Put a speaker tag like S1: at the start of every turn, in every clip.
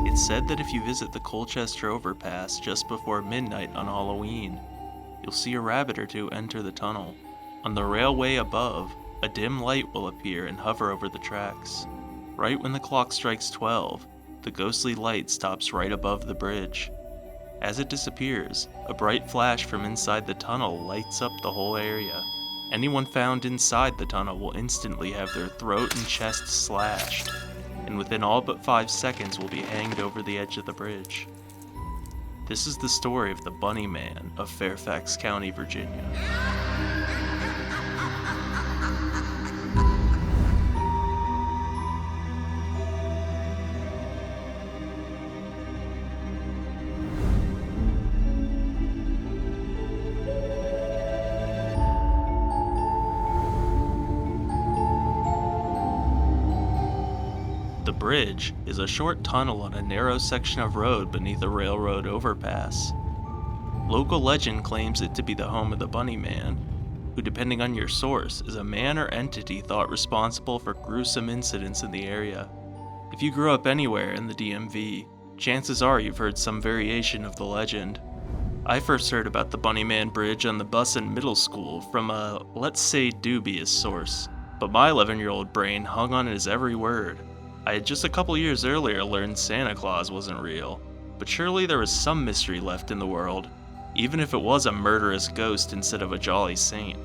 S1: It's said that if you visit the Colchester Overpass just before midnight on Halloween, you'll see a rabbit or two enter the tunnel. On the railway above, a dim light will appear and hover over the tracks. Right when the clock strikes 12, the ghostly light stops right above the bridge. As it disappears, a bright flash from inside the tunnel lights up the whole area. Anyone found inside the tunnel will instantly have their throat and chest slashed, and within all but 5 seconds will be hanged over the edge of the bridge. This is the story of the Bunny Man of Fairfax County, Virginia. The bridge is a short tunnel on a narrow section of road beneath a railroad overpass. Local legend claims it to be the home of the Bunny Man, who, depending on your source, is a man or entity thought responsible for gruesome incidents in the area. If you grew up anywhere in the DMV, chances are you've heard some variation of the legend. I first heard about the Bunny Man Bridge on the bus in middle school from a, let's say, dubious source, but my 11-year-old brain hung on his every word. I had just a couple years earlier learned Santa Claus wasn't real, but surely there was some mystery left in the world, even if it was a murderous ghost instead of a jolly saint.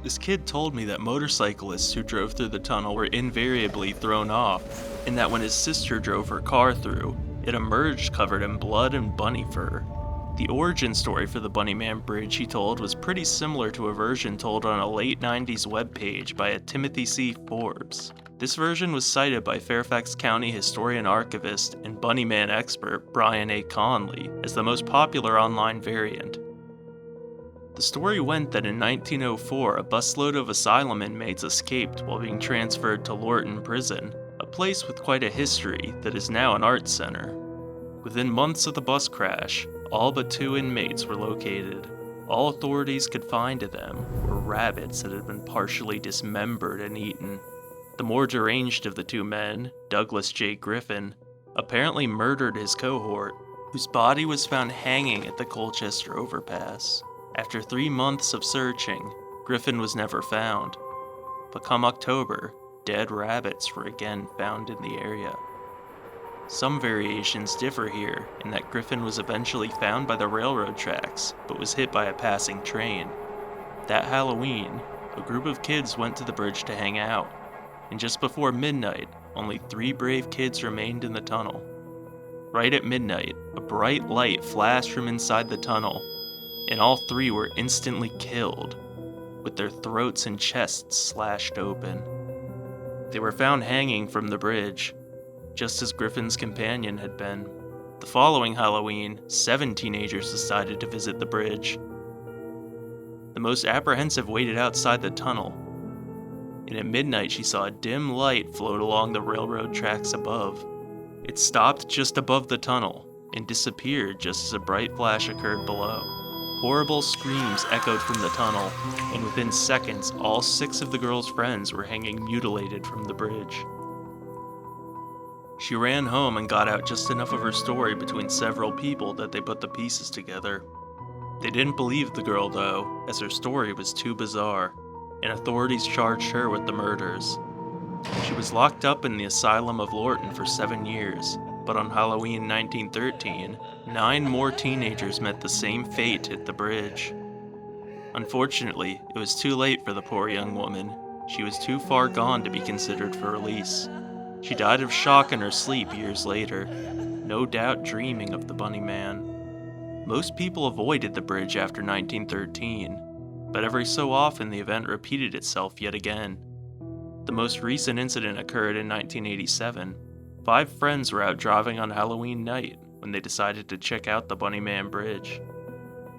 S1: This kid told me that motorcyclists who drove through the tunnel were invariably thrown off, and that when his sister drove her car through, it emerged covered in blood and bunny fur. The origin story for the Bunny Man Bridge, he told, was pretty similar to a version told on a late 90s webpage by a Timothy C. Forbes. This version was cited by Fairfax County historian archivist and Bunny Man expert Brian A. Conley as the most popular online variant. The story went that in 1904, a busload of asylum inmates escaped while being transferred to Lorton Prison, a place with quite a history that is now an art center. Within months of the bus crash, all but 2 inmates were located. All authorities could find of them were rabbits that had been partially dismembered and eaten. The more deranged of the 2 men, Douglas J. Griffin, apparently murdered his cohort, whose body was found hanging at the Colchester Overpass. After 3 months of searching, Griffin was never found. But come October, dead rabbits were again found in the area. Some variations differ here in that Griffin was eventually found by the railroad tracks, but was hit by a passing train. That Halloween, a group of kids went to the bridge to hang out, and just before midnight, only 3 brave kids remained in the tunnel. Right at midnight, a bright light flashed from inside the tunnel, and all 3 were instantly killed, with their throats and chests slashed open. They were found hanging from the bridge, just as Griffin's companion had been. The following Halloween, 7 teenagers decided to visit the bridge. The most apprehensive waited outside the tunnel, and at midnight she saw a dim light float along the railroad tracks above. It stopped just above the tunnel and disappeared just as a bright flash occurred below. Horrible screams echoed from the tunnel, and within seconds all 6 of the girl's friends were hanging mutilated from the bridge. She ran home and got out just enough of her story between several people that they put the pieces together. They didn't believe the girl though, as her story was too bizarre, and authorities charged her with the murders. She was locked up in the asylum of Lorton for 7 years, but on Halloween 1913, 9 more teenagers met the same fate at the bridge. Unfortunately, it was too late for the poor young woman. She was too far gone to be considered for release. She died of shock in her sleep years later, no doubt dreaming of the Bunny Man. Most people avoided the bridge after 1913, but every so often the event repeated itself yet again. The most recent incident occurred in 1987. 5 friends were out driving on Halloween night when they decided to check out the Bunny Man Bridge.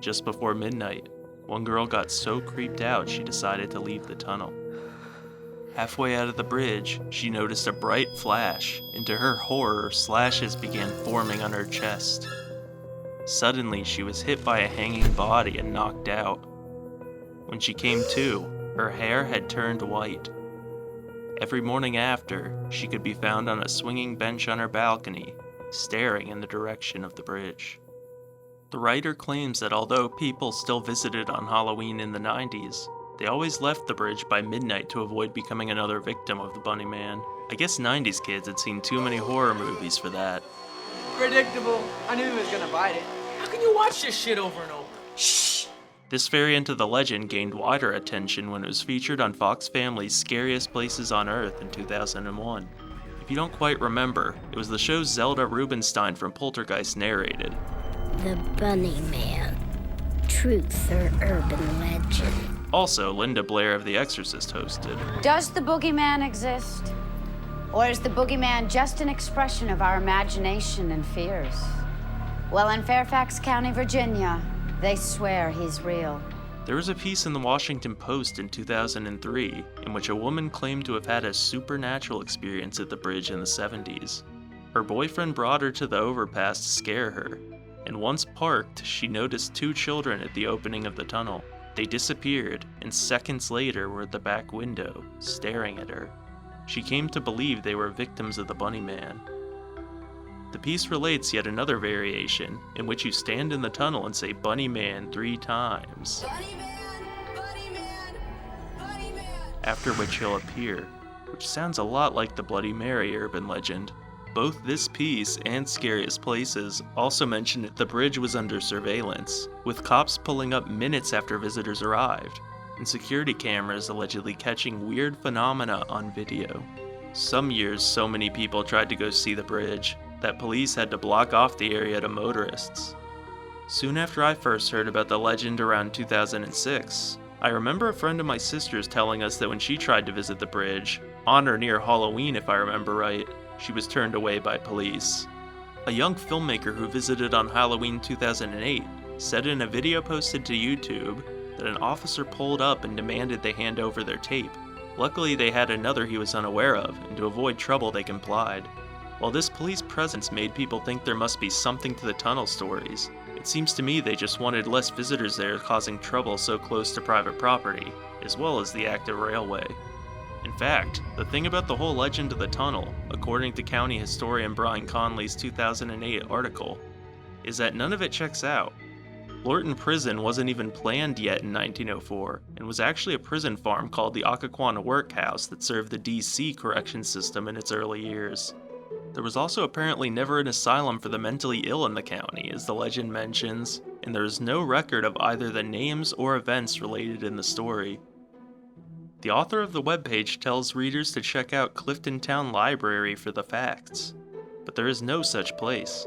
S1: Just before midnight, one girl got so creeped out she decided to leave the tunnel. Halfway out of the bridge, she noticed a bright flash, and to her horror, slashes began forming on her chest. Suddenly, she was hit by a hanging body and knocked out. When she came to, her hair had turned white. Every morning after, she could be found on a swinging bench on her balcony, staring in the direction of the bridge. The writer claims that although people still visited on Halloween in the 90s, they always left the bridge by midnight to avoid becoming another victim of the Bunny Man. I guess 90s kids had seen too many horror movies for that.
S2: Predictable. I knew he was gonna bite it.
S3: How can you watch this shit over and over?
S1: Shh! This variant of the legend gained wider attention when it was featured on Fox Family's Scariest Places on Earth in 2001. If you don't quite remember, it was the show Zelda Rubinstein from Poltergeist narrated.
S4: The Bunny Man. Truth or urban legend?
S1: Also, Linda Blair of The Exorcist hosted.
S5: Does the boogeyman exist? Or is the boogeyman just an expression of our imagination and fears? Well, in Fairfax County, Virginia, they swear he's real.
S1: There was a piece in the Washington Post in 2003 in which a woman claimed to have had a supernatural experience at the bridge in the 70s. Her boyfriend brought her to the overpass to scare her, and once parked, she noticed 2 children at the opening of the tunnel. They disappeared, and seconds later were at the back window, staring at her. She came to believe they were victims of the Bunny Man. The piece relates yet another variation, in which you stand in the tunnel and say Bunny Man 3 times.
S6: Bunny Man! Bunny Man! Bunny Man!
S1: After which he'll appear, which sounds a lot like the Bloody Mary urban legend. Both this piece and Scariest Places also mention that the bridge was under surveillance, with cops pulling up minutes after visitors arrived, and security cameras allegedly catching weird phenomena on video. Some years so many people tried to go see the bridge that police had to block off the area to motorists. Soon after I first heard about the legend around 2006, I remember a friend of my sister's telling us that when she tried to visit the bridge, on or near Halloween if I remember right, she was turned away by police. A young filmmaker who visited on Halloween 2008 said in a video posted to YouTube that an officer pulled up and demanded they hand over their tape. Luckily they had another he was unaware of, and to avoid trouble they complied. While this police presence made people think there must be something to the tunnel stories, it seems to me they just wanted less visitors there causing trouble so close to private property, as well as the active railway. In fact, the thing about the whole legend of the tunnel, according to county historian Brian Conley's 2008 article, is that none of it checks out. Lorton Prison wasn't even planned yet in 1904, and was actually a prison farm called the Occoquan Workhouse that served the DC correction system in its early years. There was also apparently never an asylum for the mentally ill in the county, as the legend mentions, and there is no record of either the names or events related in the story. The author of the webpage tells readers to check out Clifton Town Library for the facts, but there is no such place.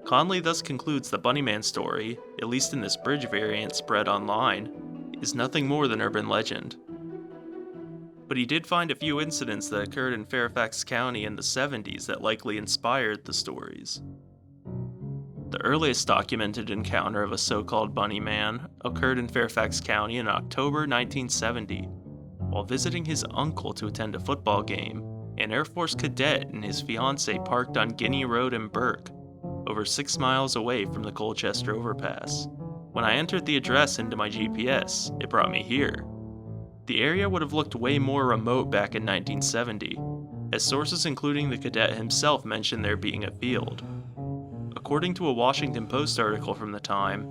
S1: Conley thus concludes the Bunnyman story, at least in this bridge variant spread online, is nothing more than urban legend. But he did find a few incidents that occurred in Fairfax County in the 70s that likely inspired the stories. The earliest documented encounter of a so-called Bunny Man occurred in Fairfax County in October 1970. While visiting his uncle to attend a football game, an Air Force cadet and his fiancée parked on Guinea Road in Burke, over 6 miles away from the Colchester overpass. When I entered the address into my GPS, it brought me here. The area would have looked way more remote back in 1970, as sources including the cadet himself mentioned there being a field. According to a Washington Post article from the time,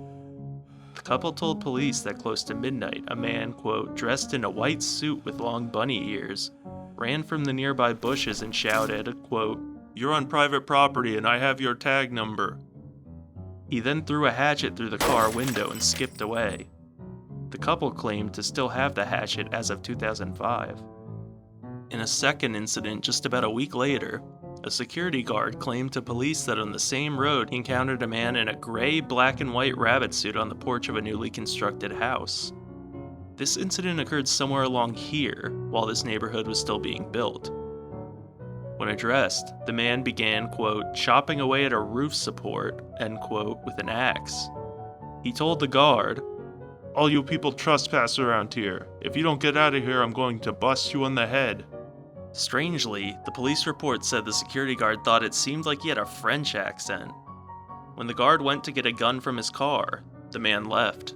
S1: the couple told police that close to midnight, a man, quote, dressed in a white suit with long bunny ears, ran from the nearby bushes and shouted, quote, "You're on private property and I have your tag number." He then threw a hatchet through the car window and skipped away. The couple claimed to still have the hatchet as of 2005. In a second incident just about a week later, a security guard claimed to police that on the same road he encountered a man in a gray, black and white rabbit suit on the porch of a newly constructed house. This incident occurred somewhere along here, while this neighborhood was still being built. When addressed, the man began, quote, chopping away at a roof support, end quote, with an axe. He told the guard, "All you people trespass around here. If you don't get out of here, I'm going to bust you on the head." Strangely, the police report said the security guard thought it seemed like he had a French accent. When the guard went to get a gun from his car, the man left.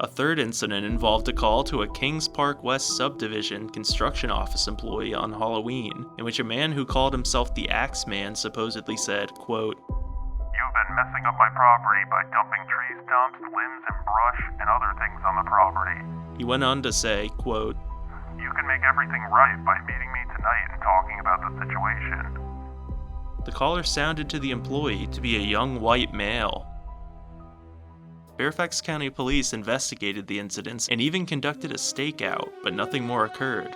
S1: A third incident involved a call to a Kings Park West subdivision construction office employee on Halloween, in which a man who called himself the Axeman supposedly said, quote,
S7: "You've been messing up my property by dumping tree stumps, limbs, and brush, and other things on the property.
S1: He went on to say, quote,
S7: You can make everything right by meeting me tonight and talking about the situation."
S1: The caller sounded to the employee to be a young white male. Fairfax County Police investigated the incidents and even conducted a stakeout, but nothing more occurred.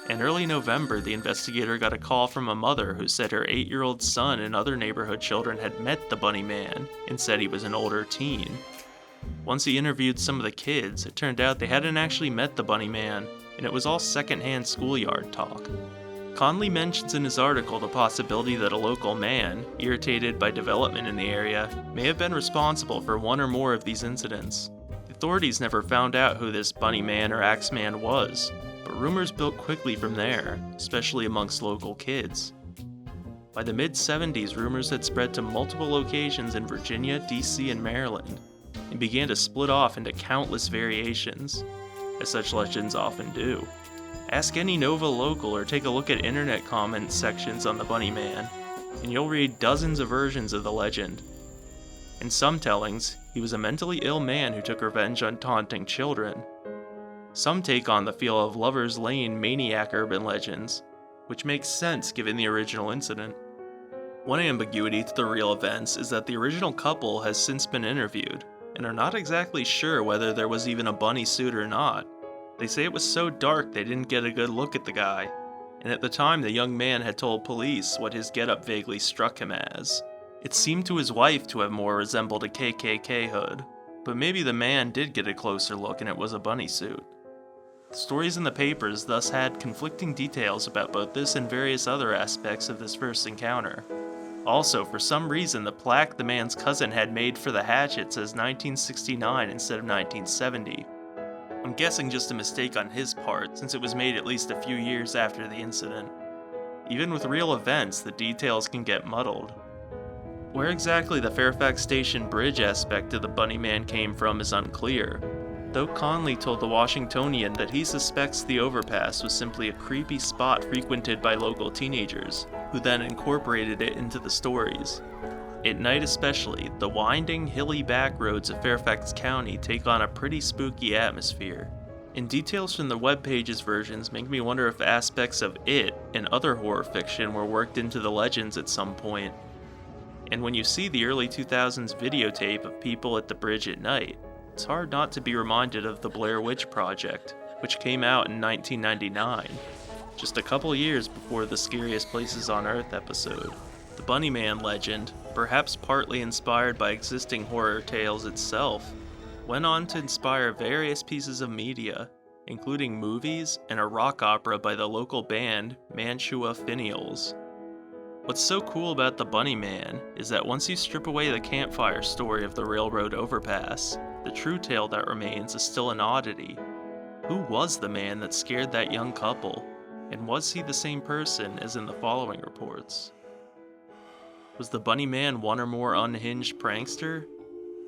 S1: In early November, the investigator got a call from a mother who said her 8-year-old son and other neighborhood children had met the Bunny Man and said he was an older teen. Once he interviewed some of the kids, it turned out they hadn't actually met the Bunny Man, and it was all secondhand schoolyard talk. Conley mentions in his article the possibility that a local man, irritated by development in the area, may have been responsible for one or more of these incidents. The authorities never found out who this Bunny Man or Axeman was, but rumors built quickly from there, especially amongst local kids. By the mid-70s, rumors had spread to multiple locations in Virginia, DC, and Maryland, and began to split off into countless variations, as such legends often do. Ask any Nova local or take a look at internet comment sections on the Bunny Man, and you'll read dozens of versions of the legend. In some tellings, he was a mentally ill man who took revenge on taunting children. Some take on the feel of Lover's Lane maniac urban legends, which makes sense given the original incident. One ambiguity to the real events is that the original couple has since been interviewed, and are not exactly sure whether there was even a bunny suit or not. They say it was so dark they didn't get a good look at the guy, and at the time the young man had told police what his getup vaguely struck him as. It seemed to his wife to have more resembled a KKK hood, but maybe the man did get a closer look and it was a bunny suit. The stories in the papers thus had conflicting details about both this and various other aspects of this first encounter. Also, for some reason, the plaque the man's cousin had made for the hatchet says 1969 instead of 1970. I'm guessing just a mistake on his part, since it was made at least a few years after the incident. Even with real events, the details can get muddled. Where exactly the Fairfax Station Bridge aspect of the Bunny Man came from is unclear, though Conley told the Washingtonian that he suspects the overpass was simply a creepy spot frequented by local teenagers, who then incorporated it into the stories. At night especially, the winding, hilly back roads of Fairfax County take on a pretty spooky atmosphere. And details from the webpage's versions make me wonder if aspects of it and other horror fiction were worked into the legends at some point. And when you see the early 2000s videotape of people at the bridge at night, it's hard not to be reminded of the Blair Witch Project, which came out in 1999, just a couple years before the Scariest Places on Earth episode. The Bunny Man legend, perhaps partly inspired by existing horror tales itself, went on to inspire various pieces of media, including movies and a rock opera by the local band Mantua Finials. What's so cool about the Bunny Man is that once you strip away the campfire story of the railroad overpass, the true tale that remains is still an oddity. Who was the man that scared that young couple, and was he the same person as in the following reports? Was the Bunny Man one or more unhinged prankster?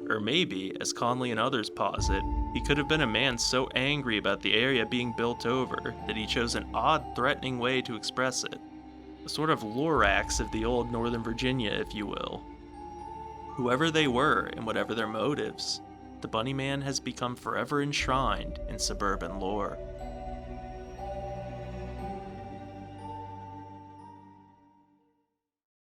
S1: Or maybe, as Conley and others posit, he could have been a man so angry about the area being built over that he chose an odd, threatening way to express it. A sort of Lorax of the old Northern Virginia, if you will. Whoever they were, and whatever their motives, the Bunny Man has become forever enshrined in suburban lore.